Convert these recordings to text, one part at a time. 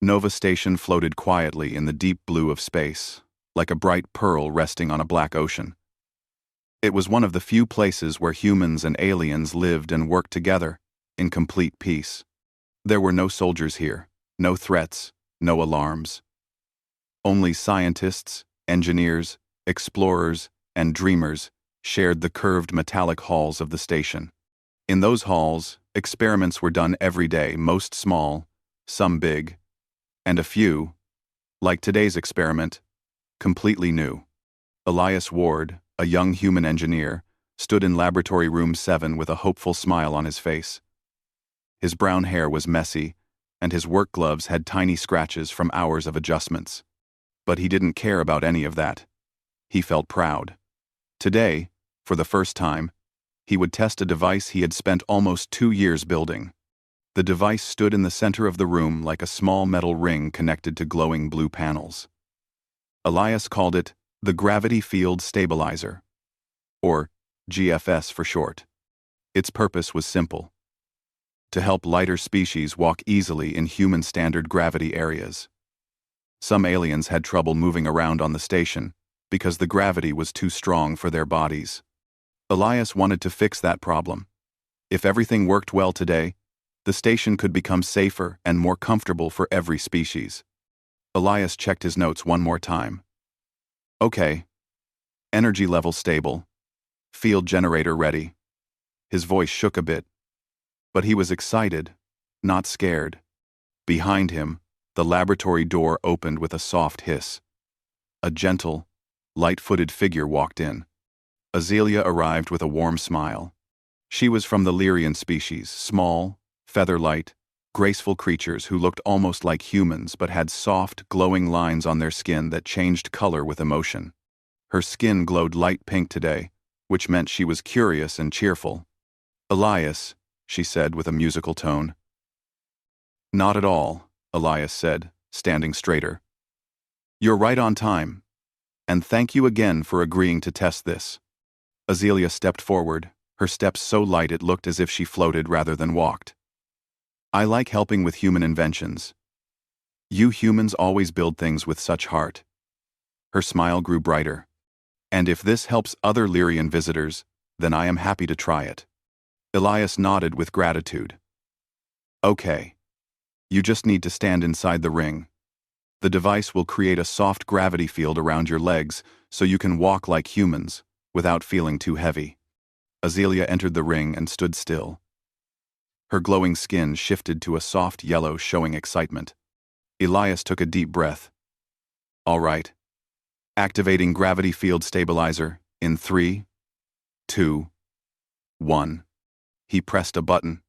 Nova Station floated quietly in the deep blue of space, like a bright pearl resting on a black ocean. It was one of the few places where humans and aliens lived and worked together, in complete peace. There were no soldiers here, no threats, no alarms. Only scientists, engineers, explorers, and dreamers shared the curved metallic halls of the station. In those halls, experiments were done every day, most small, some big, and a few, like today's experiment, completely new. Elias Ward, a young human engineer, stood in Laboratory Room 7 with a hopeful smile on his face. His brown hair was messy, and his work gloves had tiny scratches from hours of adjustments. But he didn't care about any of that. He felt proud. Today, for the first time, he would test a device he had spent almost 2 years building. The device stood in the center of the room like a small metal ring connected to glowing blue panels. Elias called it the Gravity Field Stabilizer, or GFS for short. Its purpose was simple: to help lighter species walk easily in human standard gravity areas. Some aliens had trouble moving around on the station because the gravity was too strong for their bodies. Elias wanted to fix that problem. If everything worked well today, the station could become safer and more comfortable for every species. Elias checked his notes one more time. Okay. Energy level stable. Field generator ready. His voice shook a bit, but he was excited, not scared. Behind him, the laboratory door opened with a soft hiss. A gentle, light-footed figure walked in. Azealia arrived with a warm smile. She was from the Lyrian species, small, feather-light, graceful creatures who looked almost like humans but had soft, glowing lines on their skin that changed color with emotion. Her skin glowed light pink today, which meant she was curious and cheerful. "Elias," she said with a musical tone. "Not at all," Elias said, standing straighter. "You're right on time. And thank you again for agreeing to test this." Azealia stepped forward, her steps so light it looked as if she floated rather than walked. "I like helping with human inventions. You humans always build things with such heart." Her smile grew brighter. "And if this helps other Lyrian visitors, then I am happy to try it." Elias nodded with gratitude. "Okay. You just need to stand inside the ring. The device will create a soft gravity field around your legs so you can walk like humans, without feeling too heavy." Azealia entered the ring and stood still. Her glowing skin shifted to a soft yellow, showing excitement. Elias took a deep breath. "All right. Activating gravity field stabilizer in 3, 2, 1. He pressed a button.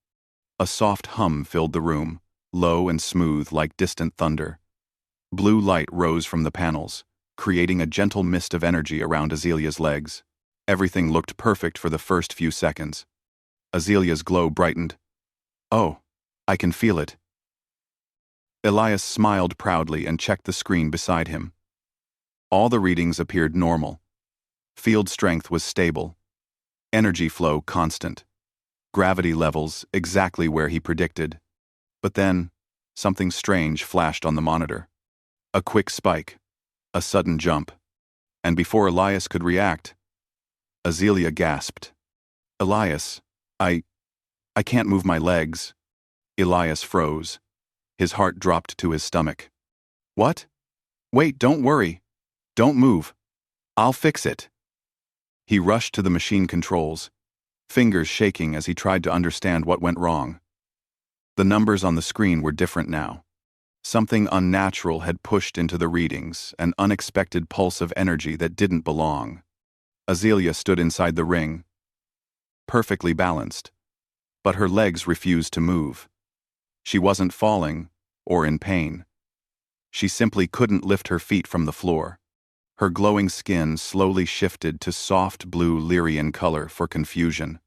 A soft hum filled the room, low and smooth like distant thunder. Blue light rose from the panels, creating a gentle mist of energy around Azelia's legs. Everything looked perfect for the first few seconds. Azelia's glow brightened. "Oh, I can feel it." Elias smiled proudly and checked the screen beside him. All the readings appeared normal. Field strength was stable. Energy flow constant. Gravity levels exactly where he predicted. But then, something strange flashed on the monitor. A quick spike. A sudden jump. And before Elias could react, Azealia gasped. "Elias, I can't move my legs." Elias froze. His heart dropped to his stomach. "What? Wait, don't worry. Don't move. I'll fix it." He rushed to the machine controls, fingers shaking as he tried to understand what went wrong. The numbers on the screen were different now. Something unnatural had pushed into the readings, an unexpected pulse of energy that didn't belong. Azealia stood inside the ring, perfectly balanced, but her legs refused to move. She wasn't falling or in pain. She simply couldn't lift her feet from the floor. Her glowing skin slowly shifted to soft blue Lyrian color for confusion.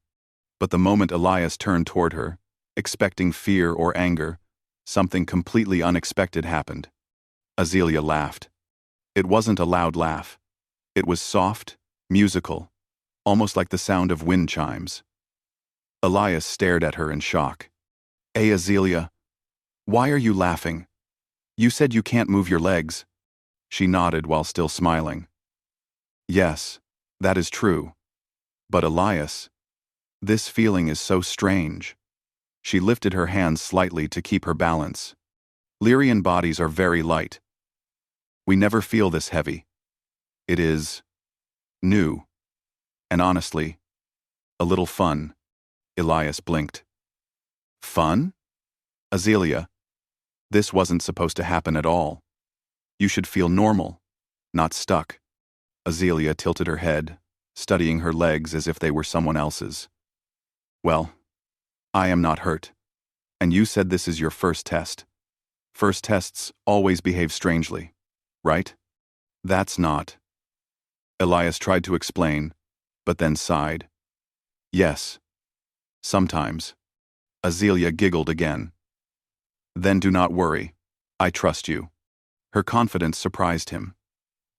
But the moment Elias turned toward her, expecting fear or anger, something completely unexpected happened. Azealia laughed. It wasn't a loud laugh. It was soft, musical, almost like the sound of wind chimes. Elias stared at her in shock. "Azealia, why are you laughing?" You said you can't move your legs. She nodded while still smiling. Yes, that is true. But Elias, this feeling is so strange. She lifted her hands slightly to keep her balance. Lyrian bodies are very light. We never feel this heavy. It is new. And honestly, a little fun. Elias blinked. Fun? Azealia, this wasn't supposed to happen at all. You should feel normal, not stuck. Azealia tilted her head, studying her legs as if they were someone else's. Well, I am not hurt. And you said this is your first test. First tests always behave strangely, right? That's not. Elias tried to explain, but then sighed. Yes. Sometimes. Azealia giggled again. Then do not worry. I trust you. Her confidence surprised him.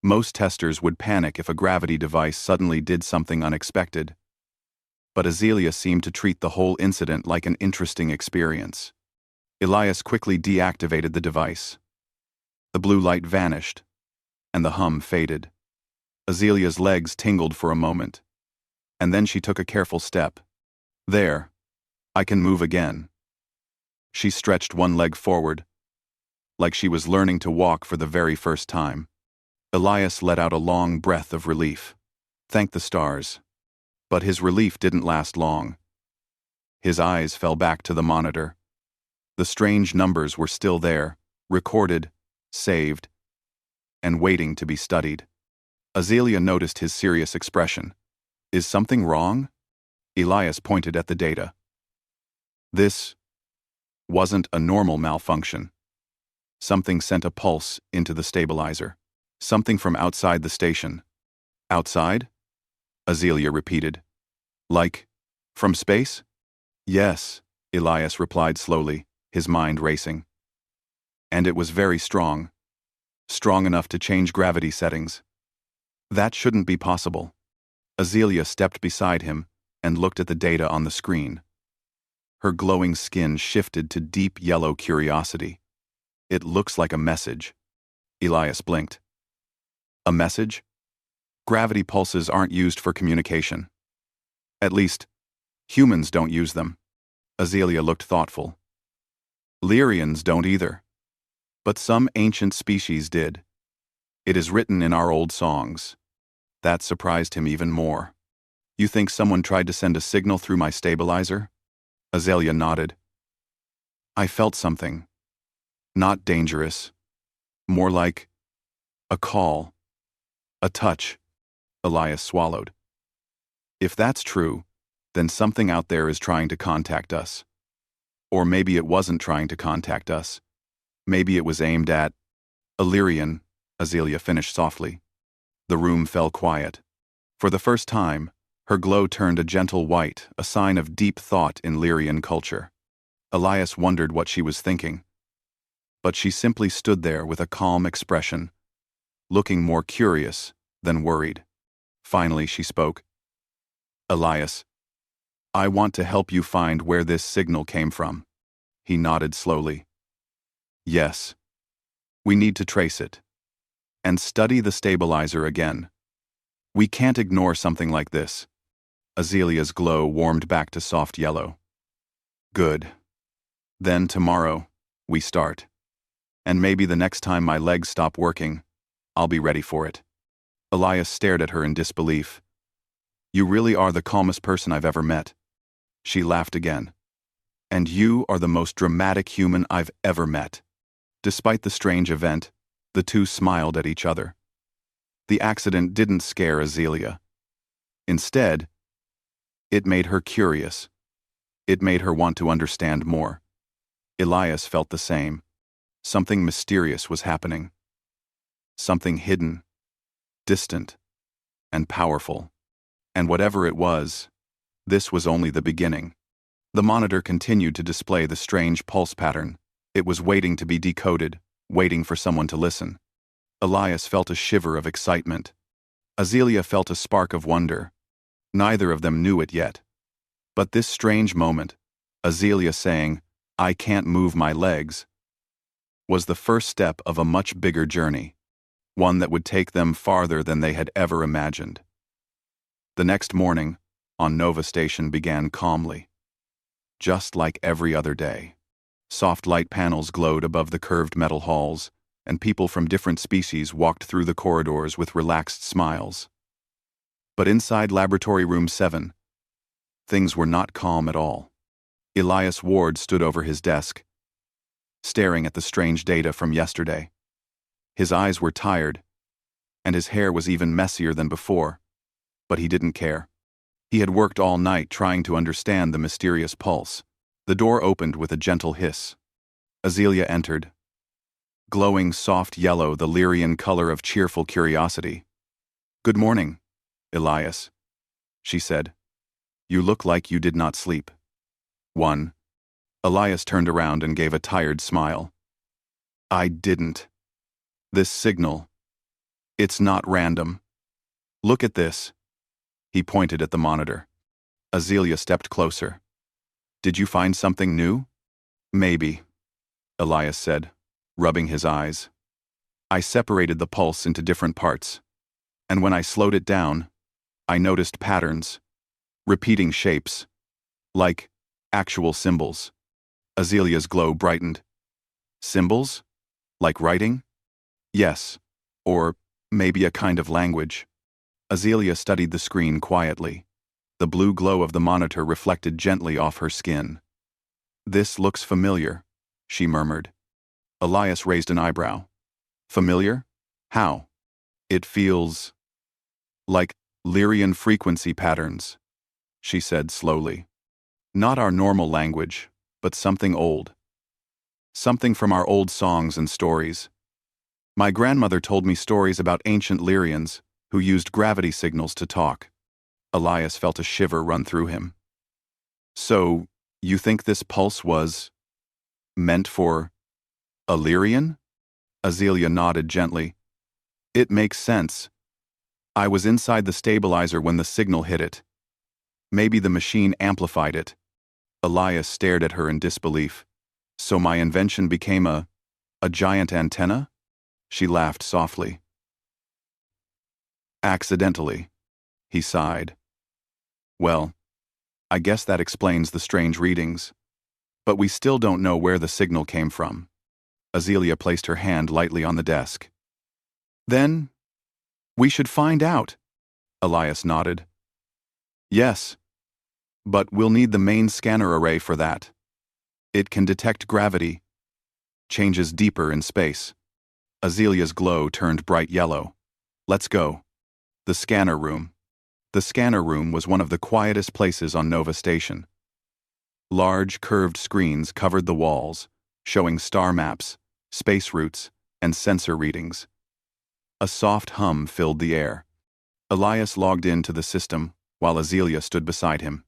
Most testers would panic if a gravity device suddenly did something unexpected. But Azealia seemed to treat the whole incident like an interesting experience. Elias quickly deactivated the device. The blue light vanished, and the hum faded. Azelia's legs tingled for a moment, and then she took a careful step. There, I can move again. She stretched one leg forward, like she was learning to walk for the very first time. Elias let out a long breath of relief. Thank the stars. But his relief didn't last long. His eyes fell back to the monitor. The strange numbers were still there, recorded, saved, and waiting to be studied. Azealia noticed his serious expression. Is something wrong? Elias pointed at the data. This wasn't a normal malfunction. Something sent a pulse into the stabilizer. Something from outside the station. Outside? Azealia repeated. Like, from space? Yes, Elias replied slowly, his mind racing. And it was very strong. Strong enough to change gravity settings. That shouldn't be possible. Azealia stepped beside him and looked at the data on the screen. Her glowing skin shifted to deep yellow curiosity. It looks like a message. Elias blinked. A message? Gravity pulses aren't used for communication. At least, humans don't use them. Azealia looked thoughtful. Lyrians don't either. But some ancient species did. It is written in our old songs. That surprised him even more. You think someone tried to send a signal through my stabilizer? Azealia nodded. I felt something. Not dangerous. More like a call. A touch. Elias swallowed. If that's true, then something out there is trying to contact us. Or maybe it wasn't trying to contact us. Maybe it was aimed at Illyrian, Azealia finished softly. The room fell quiet. For the first time, her glow turned a gentle white, a sign of deep thought in Lyrian culture. Elias wondered what she was thinking. But she simply stood there with a calm expression, looking more curious than worried. Finally, she spoke. Elias, I want to help you find where this signal came from. He nodded slowly. Yes. We need to trace it. And study the stabilizer again. We can't ignore something like this. Azelia's glow warmed back to soft yellow. Good. Then tomorrow, we start. And maybe the next time my legs stop working, I'll be ready for it. Elias stared at her in disbelief. You really are the calmest person I've ever met. She laughed again. And you are the most dramatic human I've ever met. Despite the strange event, the two smiled at each other. The accident didn't scare Azealia. Instead, it made her curious. It made her want to understand more. Elias felt the same. Something mysterious was happening. Something hidden, distant, and powerful. And whatever it was, this was only the beginning. The monitor continued to display the strange pulse pattern. It was waiting to be decoded, waiting for someone to listen. Elias felt a shiver of excitement. Azealia felt a spark of wonder. Neither of them knew it yet. But this strange moment, Azealia saying, I can't move my legs, was the first step of a much bigger journey, one that would take them farther than they had ever imagined. The next morning, on Nova Station began calmly, just like every other day. Soft light panels glowed above the curved metal halls, and people from different species walked through the corridors with relaxed smiles. But inside Laboratory Room 7, things were not calm at all. Elias Ward stood over his desk, staring at the strange data from yesterday. His eyes were tired, and his hair was even messier than before, but he didn't care. He had worked all night trying to understand the mysterious pulse. The door opened with a gentle hiss. Azealia entered, glowing soft yellow, the Lyrian color of cheerful curiosity. "Good morning, Elias," she said. "You look like you did not sleep." "One." Elias turned around and gave a tired smile. "I didn't. This signal, it's not random. Look at this." He pointed at the monitor. Azealia stepped closer. "Did you find something new?" "Maybe," Elias said, rubbing his eyes. "I separated the pulse into different parts, and when I slowed it down, I noticed patterns, repeating shapes, like actual symbols." Azelia's glow brightened. "Symbols? Like writing?" "Yes, or maybe a kind of language." Azealia studied the screen quietly. The blue glow of the monitor reflected gently off her skin. "This looks familiar," she murmured. Elias raised an eyebrow. "Familiar? How?" "It feels like Lyrian frequency patterns," she said slowly. "Not our normal language, but something old. Something from our old songs and stories. My grandmother told me stories about ancient Lyrians who used gravity signals to talk." Elias felt a shiver run through him. "So, you think this pulse was meant for a Lyrian?" Azealia nodded gently. "It makes sense. I was inside the stabilizer when the signal hit it. Maybe the machine amplified it." Elias stared at her in disbelief. "So my invention became a giant antenna?" She laughed softly. "Accidentally," he sighed. "Well, I guess that explains the strange readings. But we still don't know where the signal came from." Azealia placed her hand lightly on the desk. "Then, we should find out," Elias nodded. "Yes, but we'll need the main scanner array for that. It can detect gravity, changes deeper in space." Azelia's glow turned bright yellow. "Let's go." The scanner room. The scanner room was one of the quietest places on Nova Station. Large, curved screens covered the walls, showing star maps, space routes, and sensor readings. A soft hum filled the air. Elias logged into the system, while Azealia stood beside him.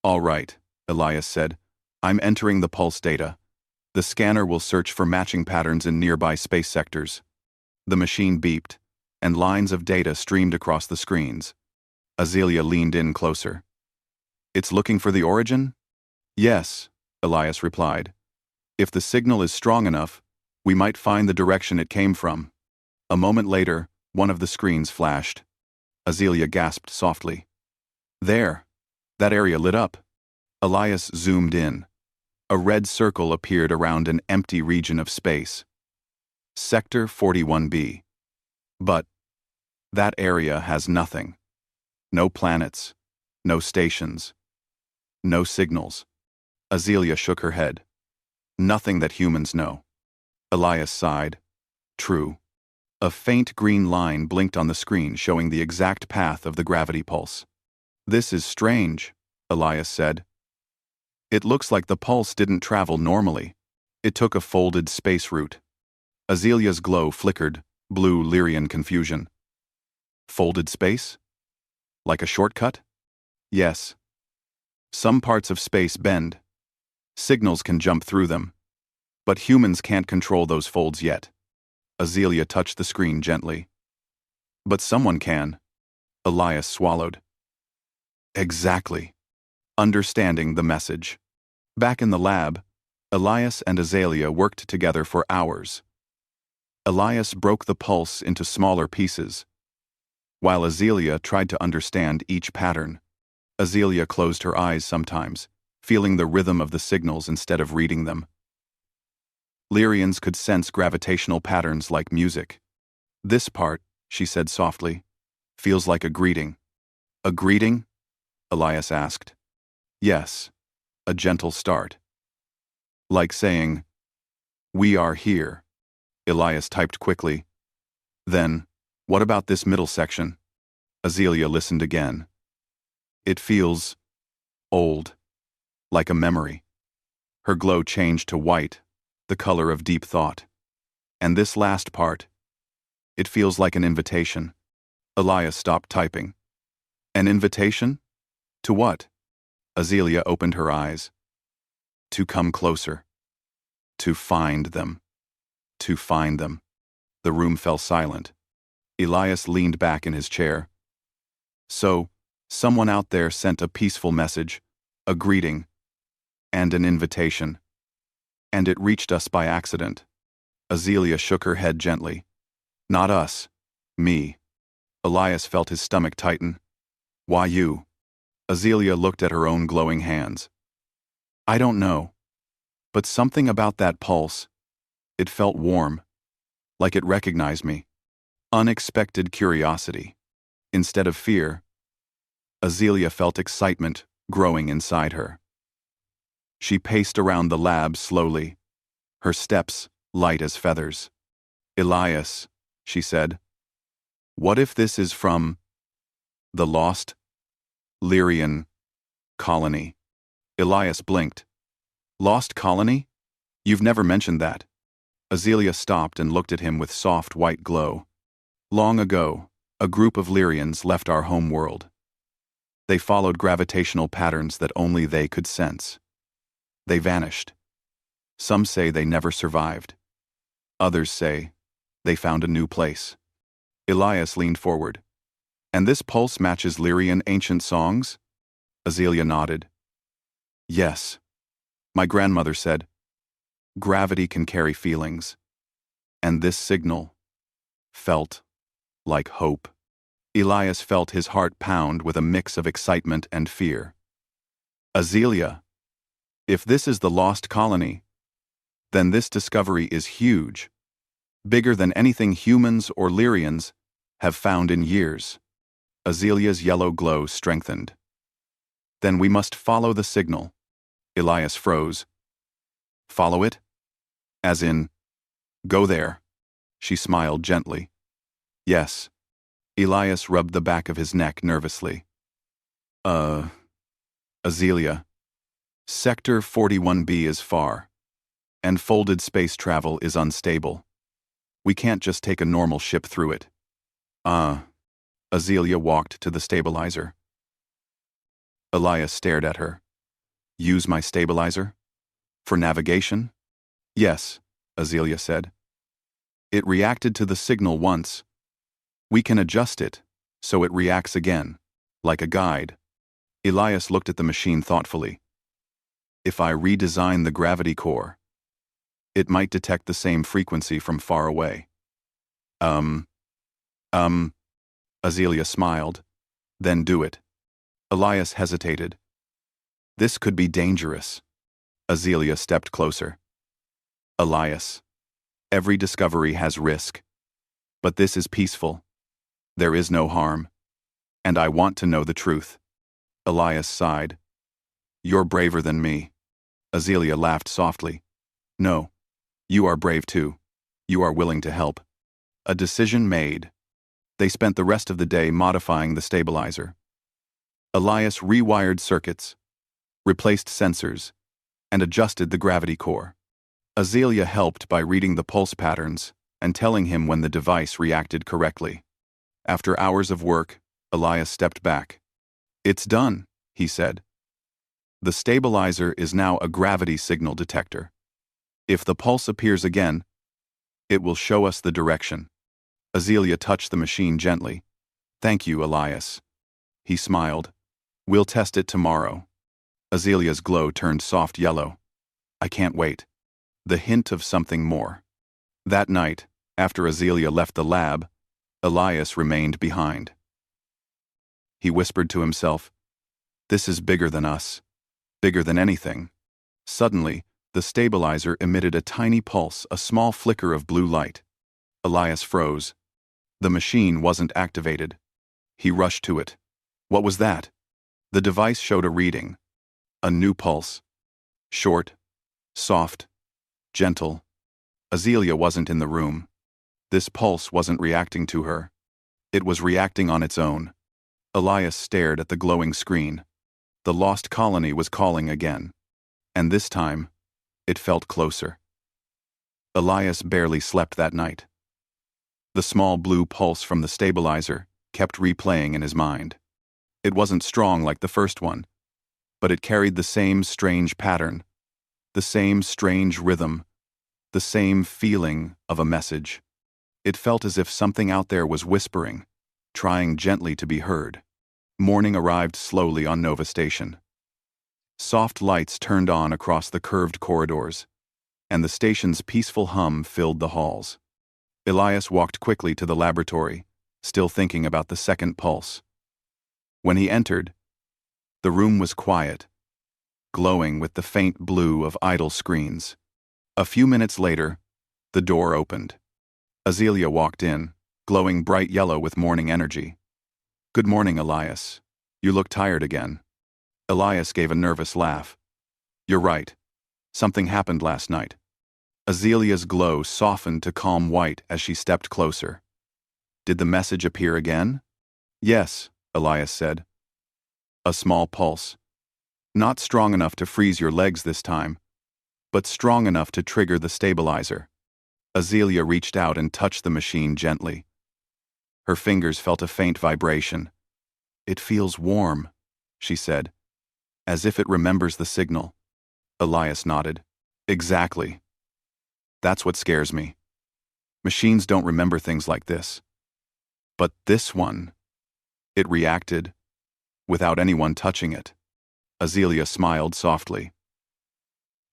"All right," Elias said. "I'm entering the pulse data. The scanner will search for matching patterns in nearby space sectors." The machine beeped, and lines of data streamed across the screens. Azealia leaned in closer. "It's looking for the origin?" "Yes," Elias replied. "If the signal is strong enough, we might find the direction it came from." A moment later, one of the screens flashed. Azealia gasped softly. "There! That area lit up." Elias zoomed in. A red circle appeared around an empty region of space. Sector 41B. But that area has nothing. No planets, no stations, no signals. Azealia shook her head. "Nothing that humans know." Elias sighed. "True." A faint green line blinked on the screen showing the exact path of the gravity pulse. "This is strange," Elias said. "It looks like the pulse didn't travel normally. It took a folded space route." Azelia's glow flickered, blue Lyrian confusion. "Folded space? Like a shortcut?" "Yes. Some parts of space bend. Signals can jump through them. But humans can't control those folds yet." Azealia touched the screen gently. "But someone can." Elias swallowed. "Exactly." Understanding the message. Back in the lab, Elias and Azalea worked together for hours. Elias broke the pulse into smaller pieces, while Azalea tried to understand each pattern. Azalea closed her eyes sometimes, feeling the rhythm of the signals instead of reading them. Lyrians could sense gravitational patterns like music. "This part," she said softly, "feels like a greeting." "A greeting?" Elias asked. "Yes, a gentle start. Like saying, 'We are here,'" Elias typed quickly. "Then, what about this middle section?" Azalea listened again. "It feels old, like a memory." Her glow changed to white, the color of deep thought. "And this last part, it feels like an invitation." Elias stopped typing. "An invitation? To what?" Azalea opened her eyes. "To come closer. To find them. To find them." The room fell silent. Elias leaned back in his chair. "So, someone out there sent a peaceful message, a greeting, and an invitation. And it reached us by accident." Azalea shook her head gently. "Not us. Me." Elias felt his stomach tighten. "Why you?" Azalea looked at her own glowing hands. "I don't know. But something about that pulse. It felt warm. Like it recognized me. Unexpected curiosity. Instead of fear." Azalea felt excitement growing inside her. She paced around the lab slowly, her steps light as feathers. "Elias," she said, "what if this is from the lost Lyrian colony?" Elias blinked. "Lost colony? You've never mentioned that." Azalea stopped and looked at him with soft white glow. "Long ago, a group of Lyrians left our home world. They followed gravitational patterns that only they could sense. They vanished. Some say they never survived. Others say they found a new place." Elias leaned forward. "And this pulse matches Lyrian ancient songs?" Azalea nodded. "Yes. My grandmother said, 'Gravity can carry feelings.' And this signal felt like hope." Elias felt his heart pound with a mix of excitement and fear. "Azalea, if this is the lost colony, then this discovery is huge, bigger than anything humans or Lyrians have found in years." Azalea's yellow glow strengthened. "Then we must follow the signal." Elias froze. "Follow it? As in, go there?" She smiled gently. "Yes." Elias rubbed the back of his neck nervously. Azalea, Sector 41B is far, and folded space travel is unstable. We can't just take a normal ship through it." Azalea walked to the stabilizer. Elias stared at her. "Use my stabilizer? For navigation?" "Yes," Azalea said. "It reacted to the signal once. We can adjust it, so it reacts again, like a guide." Elias looked at the machine thoughtfully. "If I redesign the gravity core, it might detect the same frequency from far away." Azalea smiled. "Then do it." Elias hesitated. "This could be dangerous." Azalea stepped closer. "Elias, every discovery has risk. But this is peaceful. There is no harm. And I want to know the truth." Elias sighed. "You're braver than me." Azalea laughed softly. "No, you are brave too. You are willing to help." A decision made. They spent the rest of the day modifying the stabilizer. Elias rewired circuits, replaced sensors, and adjusted the gravity core. Azalea helped by reading the pulse patterns and telling him when the device reacted correctly. After hours of work, Elias stepped back. "It's done," he said. "The stabilizer is now a gravity signal detector. If the pulse appears again, it will show us the direction." Azalea touched the machine gently. "Thank you, Elias." He smiled. "We'll test it tomorrow." Azalea's glow turned soft yellow. "I can't wait." The hint of something more. That night, after Azealia left the lab, Elias remained behind. He whispered to himself, "This is bigger than us. Bigger than anything." Suddenly, the stabilizer emitted a tiny pulse, a small flicker of blue light. Elias froze. The machine wasn't activated. He rushed to it. What was that? The device showed a reading. A new pulse. Short, soft, gentle. Azealia wasn't in the room. This pulse wasn't reacting to her. It was reacting on its own. Elias stared at the glowing screen. The lost colony was calling again. And this time, it felt closer. Elias barely slept that night. The small blue pulse from the stabilizer kept replaying in his mind. It wasn't strong like the first one, but it carried the same strange pattern, the same strange rhythm, the same feeling of a message. It felt as if something out there was whispering, trying gently to be heard. Morning arrived slowly on Nova Station. Soft lights turned on across the curved corridors, and the station's peaceful hum filled the halls. Elias walked quickly to the laboratory, still thinking about the second pulse. When he entered, the room was quiet, glowing with the faint blue of idle screens. A few minutes later, the door opened. Azealia walked in, glowing bright yellow with morning energy. "Good morning, Elias. You look tired again." Elias gave a nervous laugh. "You're right. Something happened last night." Azelia's glow softened to calm white as she stepped closer. "Did the message appear again?" "Yes," Elias said. "A small pulse. Not strong enough to freeze your legs this time, but strong enough to trigger the stabilizer." Azealia reached out and touched the machine gently. Her fingers felt a faint vibration. "It feels warm," she said, "as if it remembers the signal." Elias nodded. "Exactly. That's what scares me. Machines don't remember things like this. But this one, it reacted without anyone touching it." Azealia smiled softly.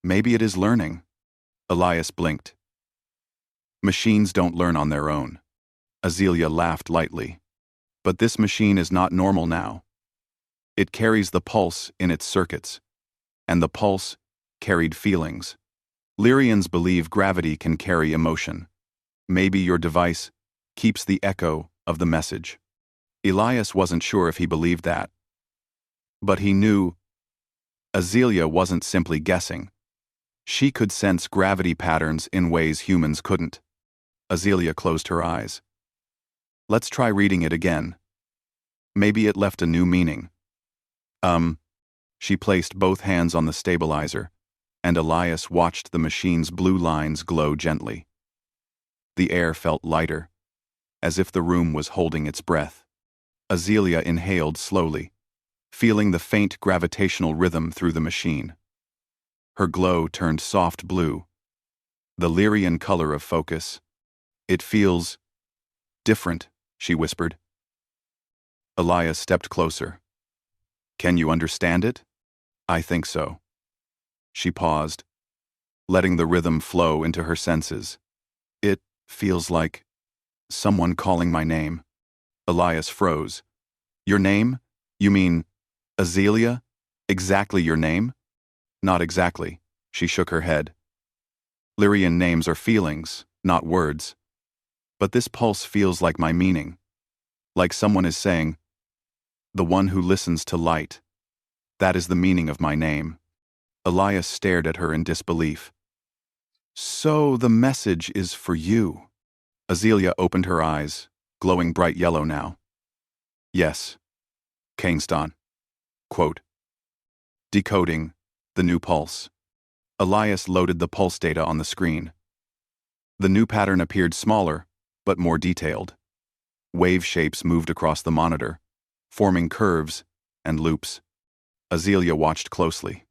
"Maybe it is learning." Elias blinked. "Machines don't learn on their own." Azealia laughed lightly. "But this machine is not normal now. It carries the pulse in its circuits, and the pulse carried feelings. Lyrians believe gravity can carry emotion. Maybe your device keeps the echo of the message." Elias wasn't sure if he believed that. But he knew Azealia wasn't simply guessing. She could sense gravity patterns in ways humans couldn't. Azealia closed her eyes. "Let's try reading it again. Maybe it left a new meaning." She placed both hands on the stabilizer, and Elias watched the machine's blue lines glow gently. The air felt lighter, as if the room was holding its breath. Azealia inhaled slowly, feeling the faint gravitational rhythm through the machine. Her glow turned soft blue, the Lyrian color of focus. "It feels different," she whispered. Elias stepped closer. "Can you understand it?" "I think so." She paused, letting the rhythm flow into her senses. "It feels like someone calling my name." Elias froze. "Your name? You mean Azealia? Exactly your name?" "Not exactly," she shook her head. "Lyrian names are feelings, not words. But this pulse feels like my meaning. Like someone is saying, 'The one who listens to light.' That is the meaning of my name." Elias stared at her in disbelief. "So the message is for you." Azealia opened her eyes, glowing bright yellow now. "Yes." Kainston. Quote. Decoding, the new pulse. Elias loaded the pulse data on the screen. The new pattern appeared smaller, but more detailed. Wave shapes moved across the monitor, forming curves and loops. Azealia watched closely.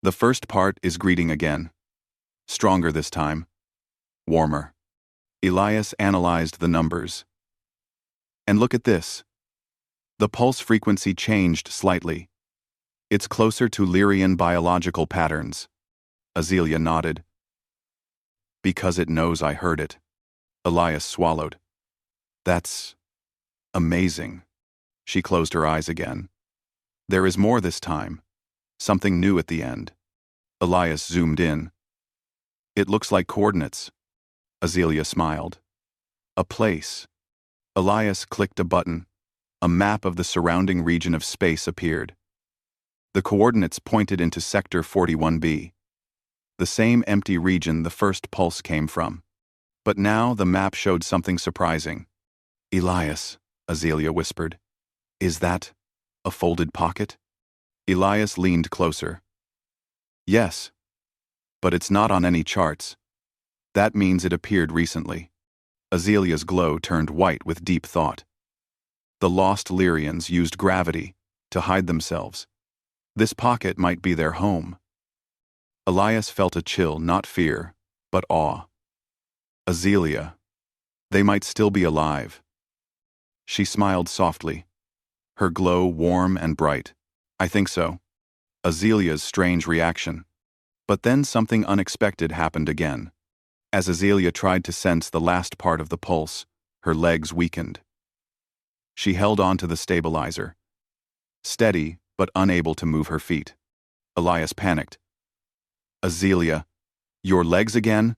The first part is greeting again. Stronger this time. Warmer. Elias analyzed the numbers. "And look at this. The pulse frequency changed slightly. It's closer to Lyrian biological patterns." Azealia nodded. Because it knows I heard it. Elias swallowed. That's amazing. She closed her eyes again. There is more this time. Something new at the end. Elias zoomed in. It looks like coordinates. Azealia smiled. A place. Elias clicked a button. A map of the surrounding region of space appeared. The coordinates pointed into Sector 41B. The same empty region the first pulse came from. But now the map showed something surprising. Elias, Azealia whispered. Is that a folded pocket? Elias leaned closer. Yes. But it's not on any charts. That means it appeared recently. Azelia's glow turned white with deep thought. The lost Lyrians used gravity to hide themselves. This pocket might be their home. Elias felt a chill, not fear, but awe. Azealia. They might still be alive. She smiled softly, her glow warm and bright. I think so. Azelia's strange reaction. But then something unexpected happened again. As Azealia tried to sense the last part of the pulse, her legs weakened. She held on to the stabilizer, steady but unable to move her feet. Elias panicked. Azealia, your legs again?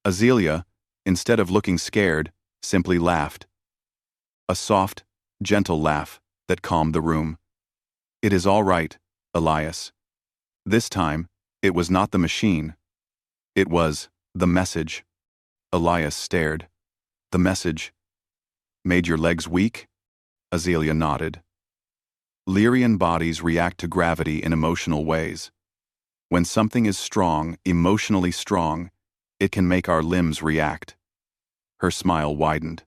Azealia, instead of looking scared, simply laughed. A soft, gentle laugh that calmed the room. It is all right, Elias. This time, it was not the machine. It was the message. Elias stared. The message. Made your legs weak? Azealia nodded. Lyrian bodies react to gravity in emotional ways. When something is strong, emotionally strong, it can make our limbs react. Her smile widened.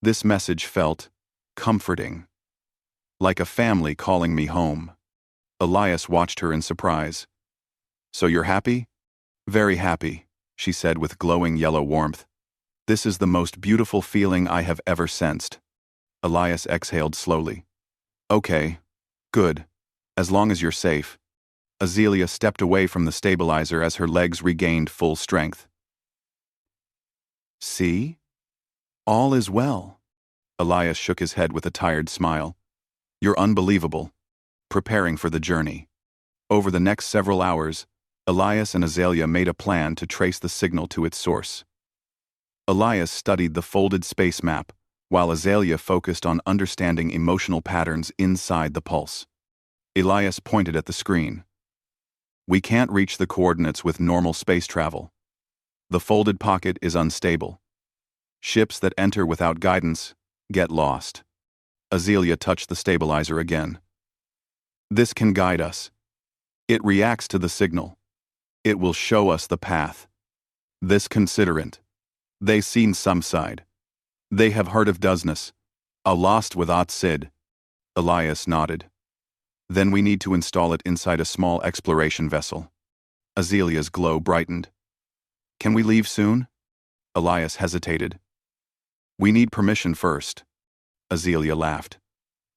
This message felt comforting. Like a family calling me home. Elias watched her in surprise. So you're happy? Very happy, she said with glowing yellow warmth. This is the most beautiful feeling I have ever sensed. Elias exhaled slowly. Okay, good. As long as you're safe. Azealia stepped away from the stabilizer as her legs regained full strength. See? All is well. Elias shook his head with a tired smile. You're unbelievable. Preparing for the journey. Over the next several hours, Elias and Azealia made a plan to trace the signal to its source. Elias studied the folded space map, while Azealia focused on understanding emotional patterns inside the pulse. Elias pointed at the screen. We can't reach the coordinates with normal space travel. The folded pocket is unstable. Ships that enter without guidance get lost. Azealia touched the stabilizer again. This can guide us. It reacts to the signal. It will show us the path. This considerant. They seen some side. They have heard of Doesness. A lost without Sid. Elias nodded. Then we need to install it inside a small exploration vessel. Azelia's glow brightened. Can we leave soon? Elias hesitated. We need permission first. Azealia laughed.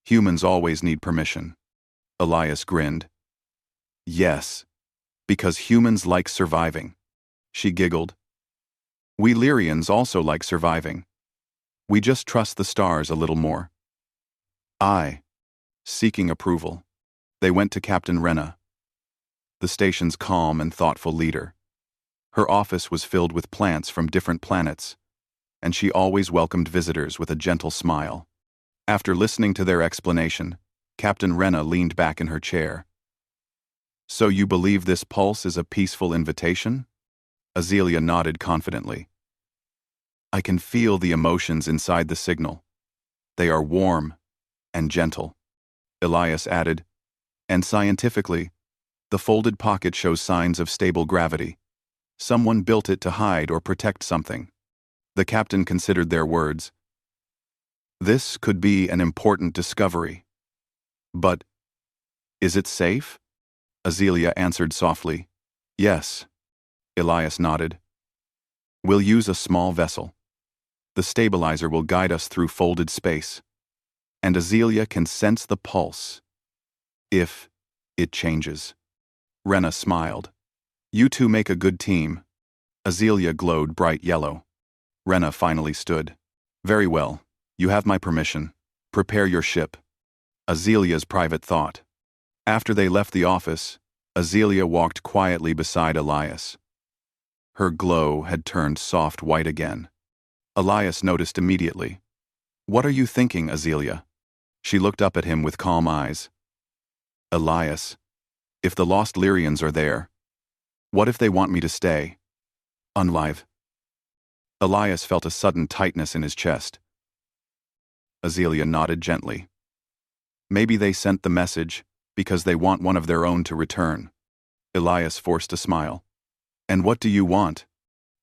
Humans always need permission. Elias grinned. Yes, because humans like surviving. She giggled. We Lyrians also like surviving. We just trust the stars a little more. Seeking approval. They went to Captain Rena, the station's calm and thoughtful leader. Her office was filled with plants from different planets, and she always welcomed visitors with a gentle smile. After listening to their explanation, Captain Rena leaned back in her chair. So you believe this pulse is a peaceful invitation? Azealia nodded confidently. I can feel the emotions inside the signal. They are warm and gentle. Elias added, and scientifically, the folded pocket shows signs of stable gravity. Someone built it to hide or protect something. The captain considered their words. This could be an important discovery. But, is it safe? Azealia answered softly. Yes. Elias nodded. We'll use a small vessel. The stabilizer will guide us through folded space. And Azealia can sense the pulse. If it changes. Rena smiled. You two make a good team. Azelia glowed bright yellow. Rena finally stood. Very well. You have my permission. Prepare your ship. Azelia's private thought. After they left the office, Azelia walked quietly beside Elias. Her glow had turned soft white again. Elias noticed immediately. What are you thinking, Azelia? She looked up at him with calm eyes. Elias, if the lost Lyrians are there, what if they want me to stay? Unlive. Elias felt a sudden tightness in his chest. Azelia nodded gently. Maybe they sent the message because they want one of their own to return. Elias forced a smile. And what do you want?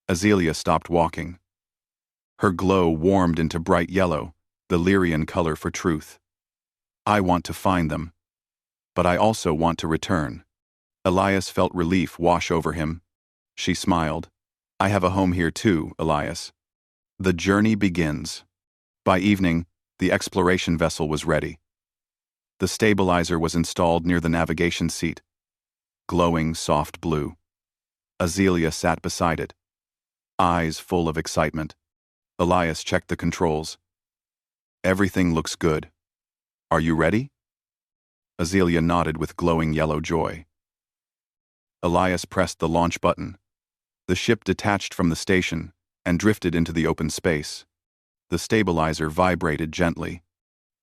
Azelia stopped walking. Her glow warmed into bright yellow, the Lyrian color for truth. I want to find them. But I also want to return. Elias felt relief wash over him. She smiled. I have a home here too, Elias. The journey begins. By evening, the exploration vessel was ready. The stabilizer was installed near the navigation seat, glowing soft blue. Azelia sat beside it, eyes full of excitement. Elias checked the controls. Everything looks good. Are you ready? Azelia nodded with glowing yellow joy. Elias pressed the launch button. The ship detached from the station and drifted into the open space. The stabilizer vibrated gently.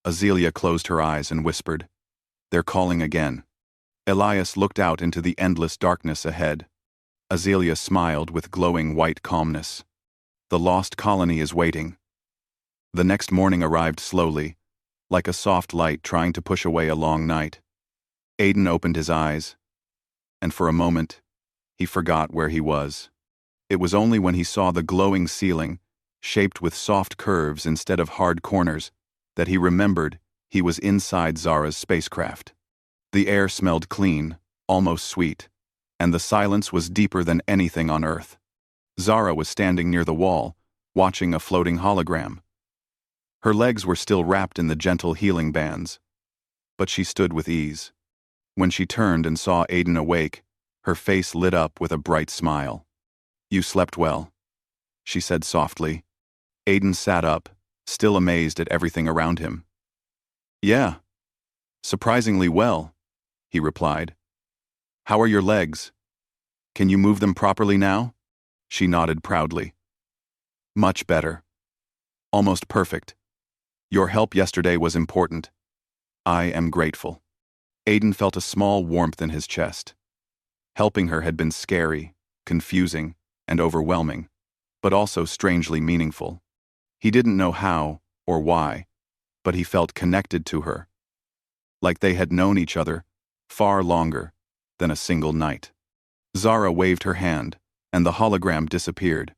Azelia closed her eyes and whispered, They're calling again. Elias looked out into the endless darkness ahead. Azelia smiled with glowing white calmness. The lost colony is waiting. The next morning arrived slowly, like a soft light trying to push away a long night. Aiden opened his eyes, and for a moment, he forgot where he was. It was only when he saw the glowing ceiling, shaped with soft curves instead of hard corners, that he remembered he was inside Zara's spacecraft. The air smelled clean, almost sweet, and the silence was deeper than anything on Earth. Zara was standing near the wall, watching a floating hologram. Her legs were still wrapped in the gentle healing bands, but she stood with ease. When she turned and saw Aiden awake, her face lit up with a bright smile. You slept well, she said softly. Aiden sat up, still amazed at everything around him. Yeah, surprisingly well, he replied. How are your legs? Can you move them properly now? She nodded proudly. Much better. Almost perfect. Your help yesterday was important. I am grateful. Aiden felt a small warmth in his chest. Helping her had been scary, confusing, and overwhelming, but also strangely meaningful. He didn't know how or why, but he felt connected to her, like they had known each other far longer than a single night. Zara waved her hand, and the hologram disappeared.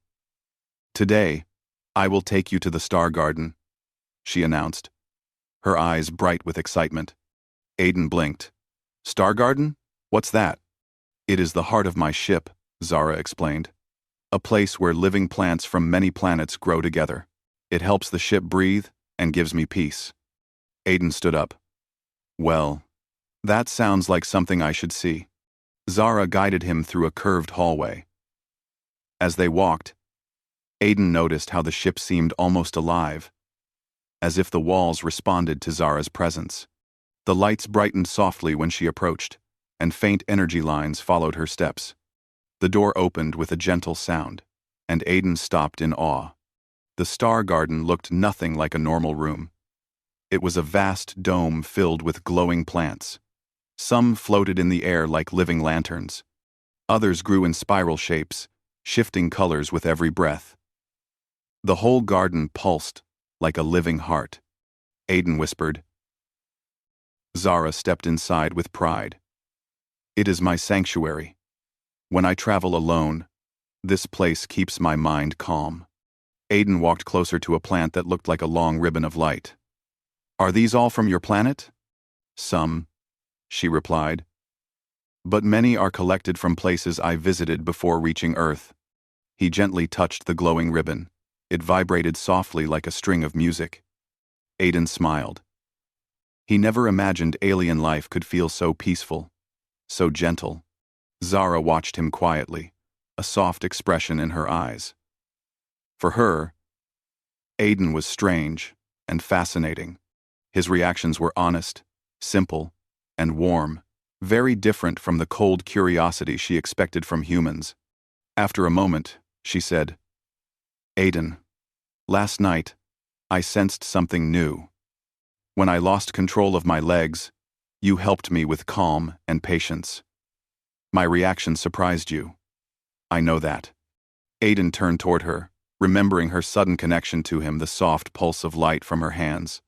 Today, I will take you to the Star Garden, she announced, her eyes bright with excitement. Aiden blinked. Star Garden? What's that? It is the heart of my ship, Zara explained. A place where living plants from many planets grow together. It helps the ship breathe and gives me peace. Aiden stood up. Well, that sounds like something I should see. Zara guided him through a curved hallway. As they walked, Aiden noticed how the ship seemed almost alive, as if the walls responded to Zara's presence. The lights brightened softly when she approached, and faint energy lines followed her steps. The door opened with a gentle sound, and Aiden stopped in awe. The Star Garden looked nothing like a normal room. It was a vast dome filled with glowing plants. Some floated in the air like living lanterns. Others grew in spiral shapes, shifting colors with every breath. The whole garden pulsed like a living heart. Aiden whispered. Zara stepped inside with pride. It is my sanctuary. When I travel alone, this place keeps my mind calm. Aiden walked closer to a plant that looked like a long ribbon of light. Are these all from your planet? Some, she replied. But many are collected from places I visited before reaching Earth. He gently touched the glowing ribbon. It vibrated softly like a string of music. Aiden smiled. He never imagined alien life could feel so peaceful, so gentle. Zara watched him quietly, a soft expression in her eyes. For her, Aiden was strange and fascinating. His reactions were honest, simple, and warm, very different from the cold curiosity she expected from humans. After a moment, she said, "Aiden, last night, I sensed something new. When I lost control of my legs, you helped me with calm and patience. My reaction surprised you. I know that." Aiden turned toward her, remembering her sudden connection to him, the soft pulse of light from her hands.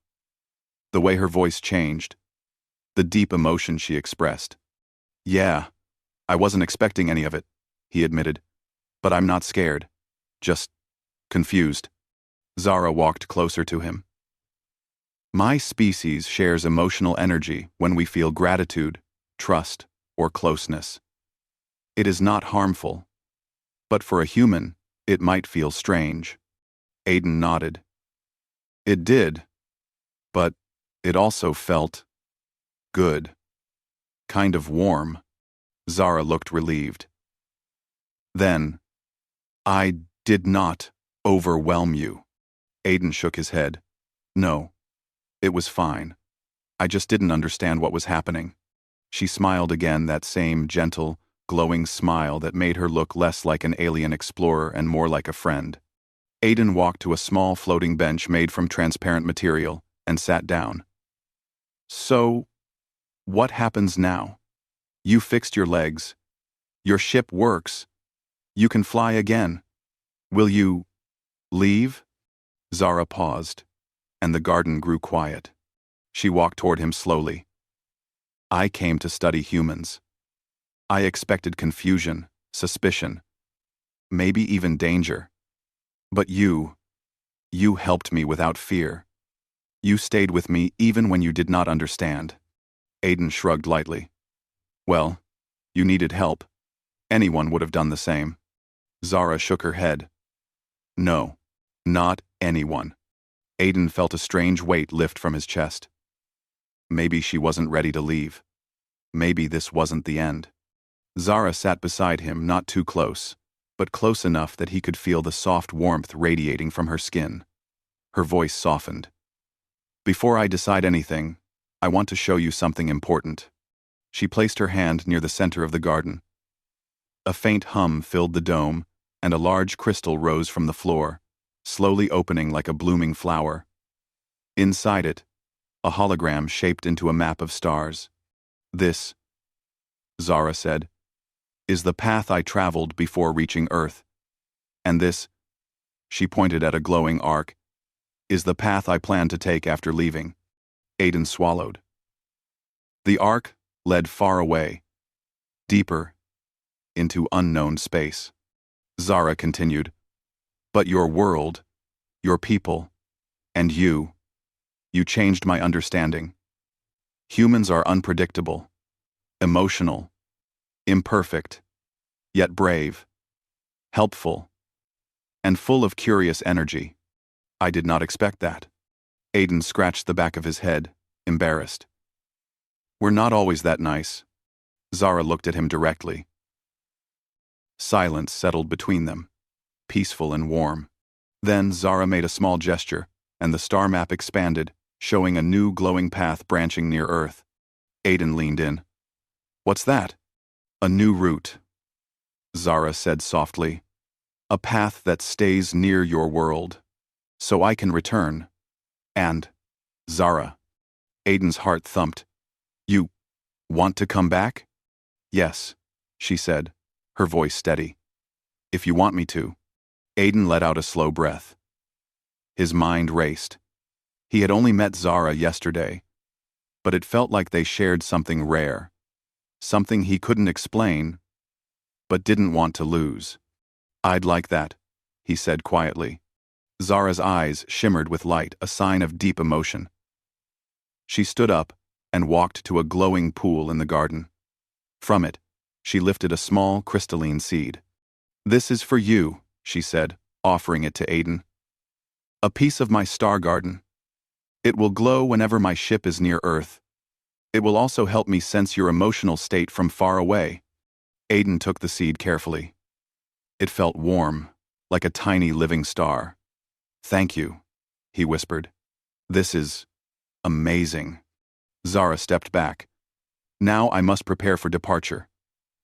The way her voice changed, the deep emotion she expressed. "Yeah, I wasn't expecting any of it," he admitted. "But I'm not scared. Just confused." Zara walked closer to him. "My species shares emotional energy when we feel gratitude, trust, or closeness. It is not harmful, but for a human, it might feel strange." Aiden nodded. "It did, but it also felt good. Kind of warm." Zara looked relieved. "Then, I did not overwhelm you." Aiden shook his head. "No, it was fine. I just didn't understand what was happening." She smiled again, that same gentle, glowing smile that made her look less like an alien explorer and more like a friend. Aiden walked to a small floating bench made from transparent material and sat down. "So, what happens now? You fixed your legs. Your ship works. You can fly again. Will you leave?" Zara paused, and the garden grew quiet. She walked toward him slowly. "I came to study humans. I expected confusion, suspicion, maybe even danger. But you helped me without fear. You stayed with me even when you did not understand." Aiden shrugged lightly. "Well, you needed help. Anyone would have done the same." Zara shook her head. "No, not anyone." Aiden felt a strange weight lift from his chest. Maybe she wasn't ready to leave. Maybe this wasn't the end. Zara sat beside him, not too close, but close enough that he could feel the soft warmth radiating from her skin. Her voice softened. "Before I decide anything, I want to show you something important." She placed her hand near the center of the garden. A faint hum filled the dome, and a large crystal rose from the floor, slowly opening like a blooming flower. Inside it, a hologram shaped into a map of stars. "This," Zara said, "is the path I traveled before reaching Earth. And this," she pointed at a glowing arc, "is the path I plan to take after leaving." Aiden swallowed. The arc led far away, deeper, into unknown space. Zara continued, "But your world, your people, and you changed my understanding. Humans are unpredictable, emotional, imperfect, yet brave, helpful, and full of curious energy. I did not expect that." Aiden scratched the back of his head, embarrassed. "We're not always that nice." Zara looked at him directly. Silence settled between them, peaceful and warm. Then Zara made a small gesture, and the star map expanded, showing a new glowing path branching near Earth. Aiden leaned in. "What's that?" "A new route," Zara said softly. "A path that stays near your world, so I can return. And, Zara," Aiden's heart thumped, "you want to come back?" "Yes," she said, her voice steady. "If you want me to." Aiden let out a slow breath. His mind raced. He had only met Zara yesterday, but it felt like they shared something rare, something he couldn't explain, but didn't want to lose. "I'd like that," he said quietly. Zara's eyes shimmered with light, a sign of deep emotion. She stood up and walked to a glowing pool in the garden. From it, she lifted a small crystalline seed. "This is for you," she said, offering it to Aiden. "A piece of my star garden. It will glow whenever my ship is near Earth. It will also help me sense your emotional state from far away." Aiden took the seed carefully. It felt warm, like a tiny living star. "Thank you," he whispered. "This is amazing." Zara stepped back. "Now I must prepare for departure.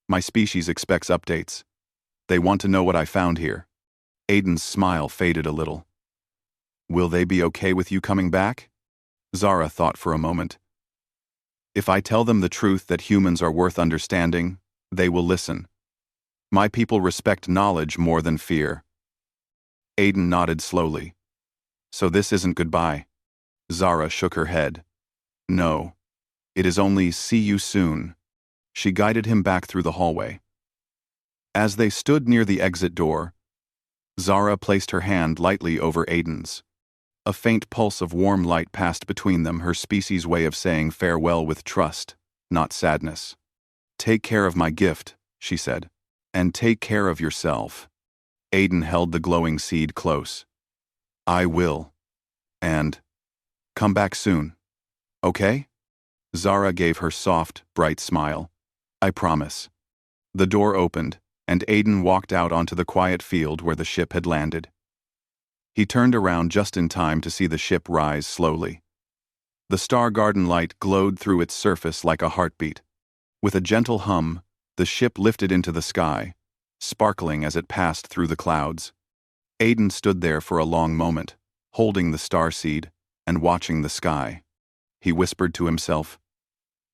My species expects updates. They want to know what I found here." Aiden's smile faded a little. "Will they be okay with you coming back?" Zara thought for a moment. "If I tell them the truth that humans are worth understanding, they will listen. My people respect knowledge more than fear." Aiden nodded slowly. "So this isn't goodbye?" Zara shook her head. "No. It is only see you soon." She guided him back through the hallway. As they stood near the exit door, Zara placed her hand lightly over Aiden's. A faint pulse of warm light passed between them, her species' way of saying farewell with trust, not sadness. "Take care of my gift," she said, "and take care of yourself." Aiden held the glowing seed close. "I will. And come back soon. Okay?" Zara gave her soft, bright smile. "I promise." The door opened, and Aiden walked out onto the quiet field where the ship had landed. He turned around just in time to see the ship rise slowly. The Star Garden light glowed through its surface like a heartbeat. With a gentle hum, the ship lifted into the sky, sparkling as it passed through the clouds. Aiden stood there for a long moment, holding the starseed and watching the sky. He whispered to himself,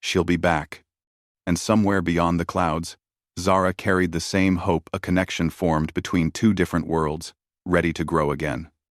"She'll be back." And somewhere beyond the clouds, Zara carried the same hope, a connection formed between two different worlds, ready to grow again.